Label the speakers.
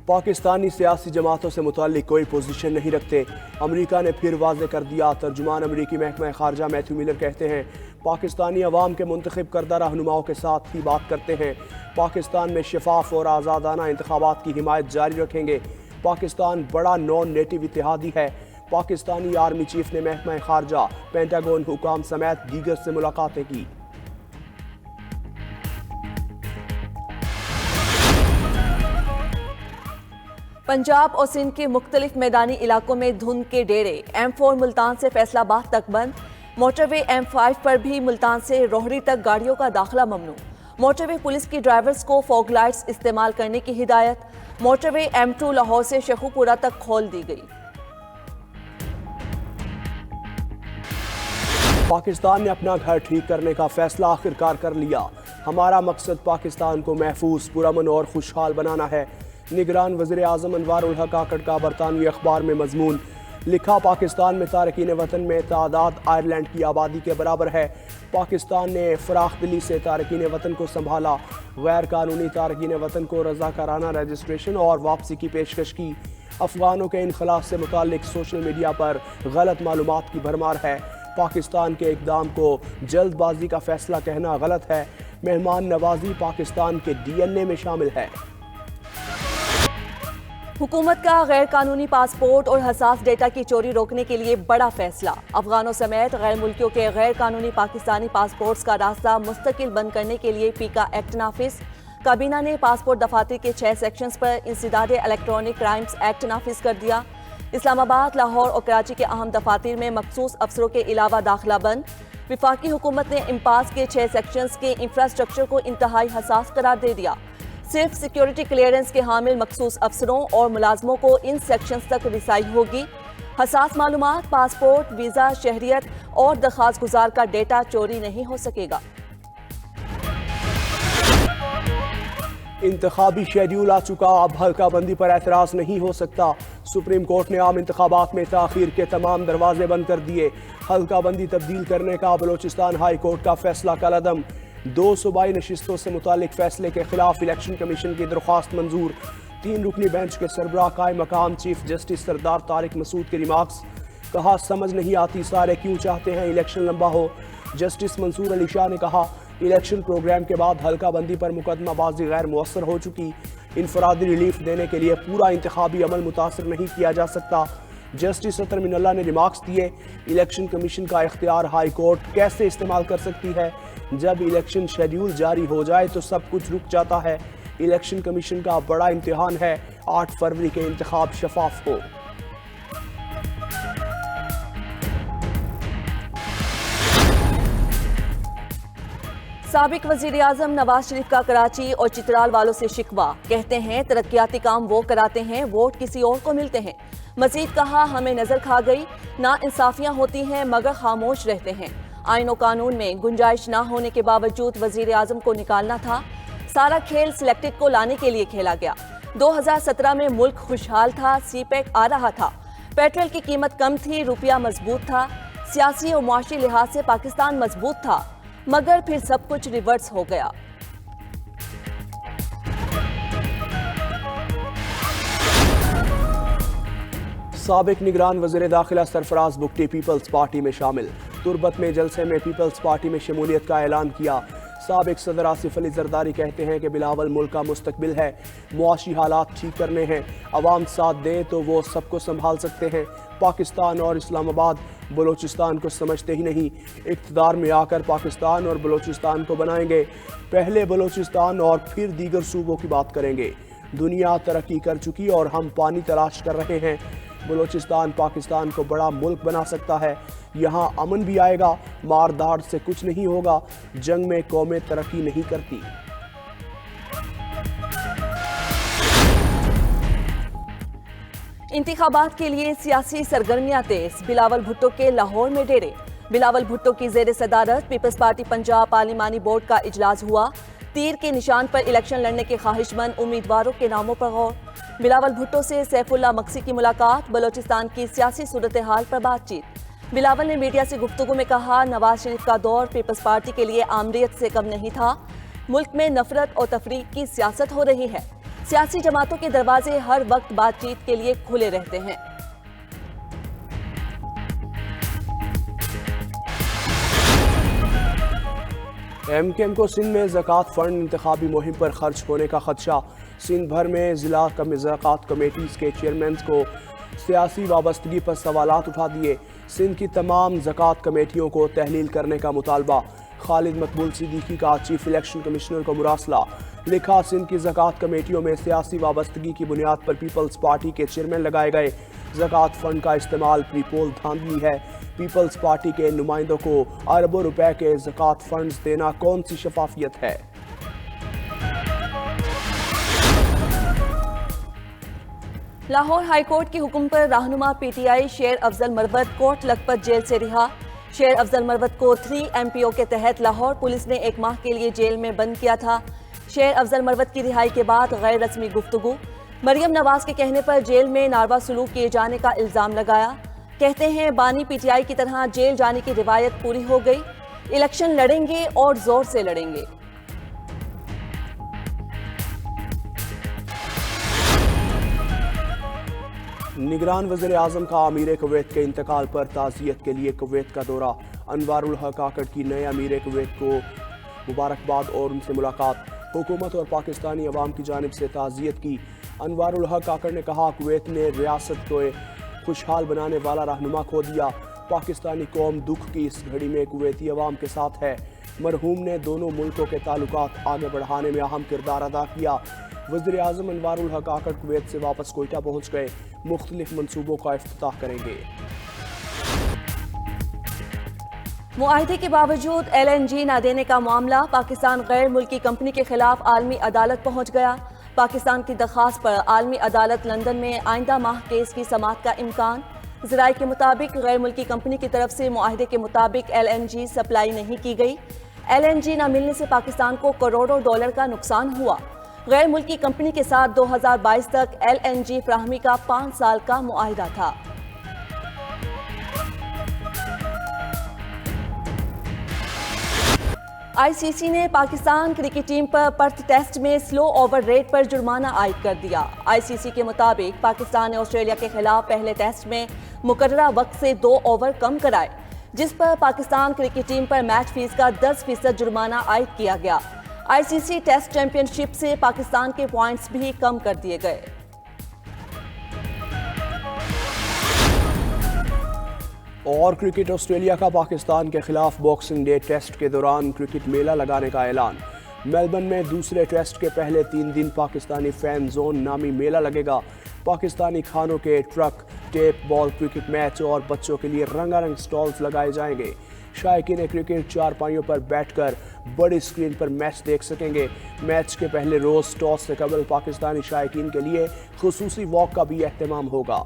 Speaker 1: پاکستانی سیاسی جماعتوں سے متعلق کوئی پوزیشن نہیں رکھتے۔ امریکہ نے پھر واضح کر دیا۔ ترجمان امریکی محکمہ خارجہ میتھیو میلر کہتے ہیں پاکستانی عوام کے منتخب کردہ رہنماؤں کے ساتھ ہی بات کرتے ہیں۔ پاکستان میں شفاف اور آزادانہ انتخابات کی حمایت جاری رکھیں گے۔ پاکستان بڑا نان نیٹو اتحادی ہے۔ پاکستانی آرمی چیف نے محکمہ خارجہ، پینٹاگون حکام سمیت دیگر سے ملاقاتیں کی۔
Speaker 2: پنجاب اور سندھ کے مختلف میدانی علاقوں میں دھند کے ڈیرے۔ M4 ملتان سے فیصل آباد تک بند۔ موٹر وے M5 پر بھی ملتان سے روہڑی تک گاڑیوں کا داخلہ ممنوع۔ موٹر وے پولیس کی ڈرائیورز کو فوگ لائٹس استعمال کرنے کی ہدایت۔ موٹر وے M2 لاہور سے شیخو پورہ تک کھول دی گئی۔
Speaker 1: پاکستان نے اپنا گھر ٹھیک کرنے کا فیصلہ آخرکار کر لیا۔ ہمارا مقصد پاکستان کو محفوظ، پرامن اور خوشحال بنانا ہے۔ نگران وزیر اعظم انوار الحق کاکڑ کا برطانوی اخبار میں مضمون۔ لکھا پاکستان میں تارکین وطن میں تعداد آئرلینڈ کی آبادی کے برابر ہے۔ پاکستان نے فراخ دلی سے تارکین وطن کو سنبھالا۔ غیر قانونی تارکین وطن کو رضاکارانہ رجسٹریشن اور واپسی کی پیشکش کی۔ افغانوں کے انخلاء سے متعلق سوشل میڈیا پر غلط معلومات کی بھرمار ہے۔ پاکستان کے اقدام کو جلد بازی کا فیصلہ کہنا غلط ہے۔ مہمان نوازی پاکستان کے DNA میں شامل ہے۔
Speaker 2: حکومت کا غیر قانونی پاسپورٹ اور حساس ڈیٹا کی چوری روکنے کے لیے بڑا فیصلہ۔ افغانوں سمیت غیر ملکیوں کے غیر قانونی پاکستانی پاسپورٹس کا راستہ مستقل بند کرنے کے لیے پیکا ایکٹ نافذ۔ کابینہ نے پاسپورٹ دفاتر کے 6 سیکشنز پر انسداد الیکٹرانک کرائمز ایکٹ نافذ کر دیا۔ اسلام آباد، لاہور اور کراچی کے اہم دفاتر میں مخصوص افسروں کے علاوہ داخلہ بند۔ وفاقی حکومت نے امپاس کے 6 سیکشنز کے انفراسٹرکچر کو انتہائی حساس قرار دے دیا۔ صرف سیکیورٹی کلیئرنس کے حامل مخصوص افسروں اور ملازموں کو ان سیکشنز تک رسائی ہوگی۔ حساس معلومات، پاسپورٹ، ویزا، شہریت اور درخواست گزار کا ڈیٹا چوری نہیں ہو سکے گا۔
Speaker 1: انتخابی شیڈیول آ چکا، اب حلقہ بندی پر اعتراض نہیں ہو سکتا۔ سپریم کورٹ نے عام انتخابات میں تاخیر کے تمام دروازے بند کر دیے۔ حلقہ بندی تبدیل کرنے کا بلوچستان ہائی کورٹ کا فیصلہ کالعدم۔ 2 صوبائی نشستوں سے متعلق فیصلے کے خلاف الیکشن کمیشن کی درخواست منظور۔ 3 رکنی بینچ کے سربراہ قائم مقام چیف جسٹس سردار طارق مسعود کے ریمارکس۔ کہا سمجھ نہیں آتی سارے کیوں چاہتے ہیں الیکشن لمبا ہو۔ جسٹس منصور علی شاہ نے کہا الیکشن پروگرام کے بعد حلقہ بندی پر مقدمہ بازی غیر مؤثر ہو چکی۔ انفرادی ریلیف دینے کے لیے پورا انتخابی عمل متاثر نہیں کیا جا سکتا۔ جسٹس اطہر من اللہ نے ریمارکس دیے الیکشن کمیشن کا اختیار ہائی کورٹ کیسے استعمال کر سکتی ہے؟ جب الیکشن شیڈیول جاری ہو جائے تو سب کچھ رک جاتا ہے۔ الیکشن کمیشن کا بڑا امتحان ہے 8 فروری کے انتخاب شفاف ہو۔
Speaker 2: سابق وزیر اعظم نواز شریف کا کراچی اور چترال والوں سے شکوہ۔ کہتے ہیں ترقیاتی کام وہ کراتے ہیں، ووٹ کسی اور کو ملتے ہیں۔ مزید کہا ہمیں نظر کھا گئی، نا انصافیاں ہوتی ہیں مگر خاموش رہتے ہیں۔ آئین و قانون میں گنجائش نہ ہونے کے باوجود وزیر اعظم کو نکالنا تھا۔ سارا کھیل سلیکٹڈ کو لانے کے لیے کھیلا گیا۔ 2017 میں ملک خوشحال تھا، سی پیک آ رہا تھا، پیٹرول کی قیمت کم تھی، روپیہ مضبوط تھا، سیاسی اور معاشی لحاظ سے پاکستان مضبوط تھا، مگر پھر سب کچھ ریورس ہو گیا۔
Speaker 1: سابق نگران وزیر داخلہ سرفراز بگٹی پیپلز پارٹی میں شامل۔ تربت میں جلسے میں پیپلز پارٹی میں شمولیت کا اعلان کیا۔ سابق صدر آصف علی زرداری کہتے ہیں کہ بلاول ملک کا مستقبل ہے، معاشی حالات ٹھیک کرنے ہیں، عوام ساتھ دیں تو وہ سب کو سنبھال سکتے ہیں۔ پاکستان اور اسلام آباد بلوچستان کو سمجھتے ہی نہیں، اقتدار میں آ کر پاکستان اور بلوچستان کو بنائیں گے، پہلے بلوچستان اور پھر دیگر صوبوں کی بات کریں گے۔ دنیا ترقی کر چکی اور ہم پانی تلاش کر رہے ہیں۔ بلوچستان پاکستان کو بڑا ملک بنا سکتا ہے، یہاں امن بھی آئے گا، مار داڑ سے کچھ نہیں ہوگا، جنگ میں قومیں ترقی نہیں کرتی۔
Speaker 2: انتخابات کے لیے سیاسی سرگرمیاں تیز، بلاول بھٹو کے لاہور میں ڈیرے۔ بلاول بھٹو کی زیر صدارت پیپلز پارٹی پنجاب پارلیمانی بورڈ کا اجلاس ہوا۔ تیر کے نشان پر الیکشن لڑنے کے خواہش مند امیدواروں کے ناموں پر غور۔ بلاول بھٹو سے سیف اللہ مقصی کی ملاقات، بلوچستان کی سیاسی صورتحال پر بات چیت۔ بلاول نے میڈیا سے گفتگو میں کہا نواز شریف کا دور پیپلز پارٹی کے لیے آمریت سے کم نہیں تھا، ملک میں نفرت اور تفریق کی سیاست ہو رہی ہے۔ سیاسی جماعتوں کے دروازے ہر وقت بات چیت کے لیے کھلے رہتے ہیں۔
Speaker 1: ایم کیو ایم کو سندھ میں زکوٰۃ فنڈ انتخابی مہم پر خرچ ہونے کا خدشہ۔ سندھ بھر میں ضلع زکوٰۃ کمیٹیز کے چیئرمینز کو سیاسی وابستگی پر سوالات اٹھا دیے۔ سندھ کی تمام زکوٰۃ کمیٹیوں کو تحلیل کرنے کا مطالبہ۔ خالد مقبول صدیقی کا چیف الیکشن کمشنر کو مراسلہ۔ لکھا، سندھ کی زکوٰۃ کمیٹیوں میں سیاسی وابستگی کی بنیاد پر پیپلز پارٹی کے چیئرمین لگائے گئے۔ زکوٰۃ فنڈ کا استعمال پری پول دھاندلی ہے۔ پیپلز پارٹی کے نمائندوں کو اربوں روپے کے زکوٰۃ فنڈز دینا کون سی شفافیت ہے؟
Speaker 2: لاہور ہائی کورٹ کے حکم پر رہنما پی ٹی آئی شیر افضل مروت کوٹ لکھپت جیل سے رہا۔ شیر افضل مروت کو 3MPO کے تحت لاہور پولیس نے 1 ماہ کے لیے جیل میں بند کیا تھا۔ شیر افضل مروت کی رہائی کے بعد غیر رسمی گفتگو۔ مریم نواز کے کہنے پر جیل میں ناروا سلوک کیے جانے کا الزام لگایا۔ کہتے ہیں بانی پی ٹی آئی کی طرح جیل جانے کی روایت پوری ہو گئی، الیکشن لڑیں گے اور زور سے لڑیں گے۔
Speaker 1: نگران وزیر اعظم کا امیر کویت کے انتقال پر تعزیت کے لیے کویت کا دورہ۔ انوار الحق کاکڑ کی نئے امیر کویت کو مبارکباد اور ان سے ملاقات۔ حکومت اور پاکستانی عوام کی جانب سے تعزیت کی۔ انوار الحق کاکڑ نے کہا، کویت نے ریاست کو خوشحال بنانے والا رہنما کھو دیا۔ پاکستانی قوم دکھ کی اس گھڑی میں کویتی عوام کے ساتھ ہے۔ مرحوم نے دونوں ملکوں کے تعلقات آگے بڑھانے میں اہم کردار ادا کیا۔ وزیر اعظم انوار الحق کاکڑ کویت سے واپس کوئٹہ پہنچ گئے، مختلف منصوبوں کا افتتاح کریں گے۔
Speaker 2: معاہدے کے باوجود LNG نہ دینے کا معاملہ پاکستان غیر ملکی کمپنی کے خلاف عالمی عدالت پہنچ گیا۔ پاکستان کی درخواست پر عالمی عدالت لندن میں آئندہ ماہ کیس کی سماعت کا امکان۔ ذرائع کے مطابق غیر ملکی کمپنی کی طرف سے معاہدے کے مطابق LNG سپلائی نہیں کی گئی۔ LNG نہ ملنے سے پاکستان کو کروڑوں ڈالر کا نقصان ہوا۔ غیر ملکی کمپنی کے ساتھ 2022 تک LNG فراہمی کا 5 سال کا معاہدہ تھا۔ ICC نے پاکستان کرکٹ ٹیم پر پرتھ ٹیسٹ میں سلو اوور ریٹ پر جرمانہ عائد کر دیا۔ ICC کے مطابق پاکستان نے آسٹریلیا کے خلاف پہلے ٹیسٹ میں مقررہ وقت سے 2 اوور کم کرائے، جس پر پاکستان کرکٹ ٹیم پر میچ فیس کا 10% جرمانہ عائد کیا گیا۔ ICC ٹیسٹ چیمپئن شپ سے پاکستان کے پوائنٹس بھی کم کر دیے گئے۔
Speaker 1: اور کرکٹ، آسٹریلیا کا پاکستان کے خلاف باکسنگ ڈے ٹیسٹ کے دوران کرکٹ میلہ لگانے کا اعلان۔ میلبرن میں دوسرے ٹیسٹ کے پہلے 3 دن پاکستانی فین زون نامی میلہ لگے گا۔ پاکستانی کھانوں کے truck, tape ball cricket match اور بچوں کے لیے رنگا رنگ سٹالز لگائے جائیں گے۔ شائقین کرکٹ چارپائیوں پر بیٹھ کر بڑی اسکرین پر میچ دیکھ سکیں گے۔ میچ کے پہلے روز ٹاس سے قبل پاکستانی شائقین کے لیے خصوصی واک کا بھی اہتمام ہوگا۔